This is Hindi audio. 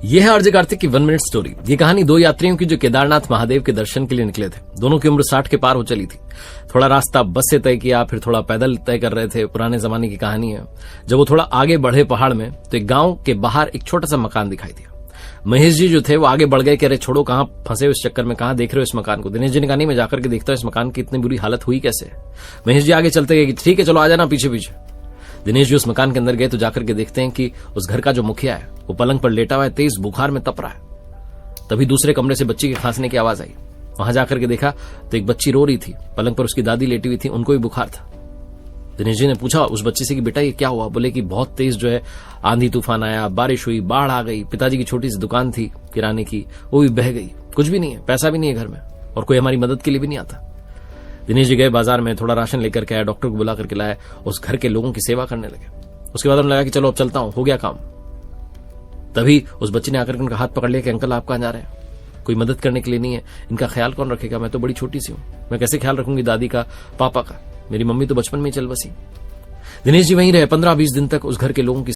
यह है आरजे कार्तिक की 1 मिनट स्टोरी। ये कहानी 2 यात्रियों की जो केदारनाथ महादेव के दर्शन के लिए निकले थे। दोनों की उम्र 60 के पार हो चली थी। थोड़ा रास्ता बस से तय किया, फिर थोड़ा पैदल तय कर रहे थे। पुराने जमाने की कहानी है। जब वो थोड़ा आगे बढ़े पहाड़ में तो एक गांव के बाहर एक छोटा सा मकान दिखाई दिया। महेश जी जो थे वो आगे बढ़ गए कि अरे छोड़ो, कहां फंसे हो इस चक्कर में, कहां देख रहे हो इस मकान को। दिनेश जी ने कहा नहीं, मैं जाकर के देखता हूं इस मकान की इतनी बुरी हालत हुई कैसे। महेश जी आगे चलते गए कि ठीक है चलो आ जाना पीछे पीछे। दिनेश जी उस मकान के अंदर गए तो जाकर के देखते हैं कि उस घर का जो मुखिया है वो पलंग पर लेटा हुआ है, तेज बुखार में तप रहा है। तभी दूसरे कमरे से बच्ची के खांसने की आवाज आई। वहां जाकर के देखा तो एक बच्ची रो रही थी, पलंग पर उसकी दादी लेटी हुई थी, उनको भी बुखार था। दिनेश जी ने पूछा उस बच्ची से कि बेटा ये क्या हुआ। बोले कि बहुत तेज जो है आंधी तूफान आया, बारिश हुई, बाढ़ आ गई। पिताजी की छोटी सी दुकान थी किराने की, वो भी बह गई। कुछ भी नहीं है, पैसा भी नहीं है घर में और कोई हमारी मदद के लिए भी नहीं आता। दिनेश जी गए बाजार में, थोड़ा राशन लेकर के आया, डॉक्टर को बुला करके लाया, उस घर के लोगों की सेवा करने लगे। उसके बाद उन्हें लगा कि चलो अब चलता हूं, हो गया काम। तभी उस बच्ची ने आकर उनका हाथ पकड़ लिया कि अंकल आप कहां जा रहे हैं, कोई मदद करने के लिए नहीं है, इनका ख्याल कौन रखेगा, मैं तो बड़ी छोटी सी हूं, मैं कैसे ख्याल रखूंगी दादी का, पापा का, मेरी मम्मी तो बचपन में ही चल बसी। दिनेश जी वहीं रहे 15-20 दिन तक उस घर के लोगों की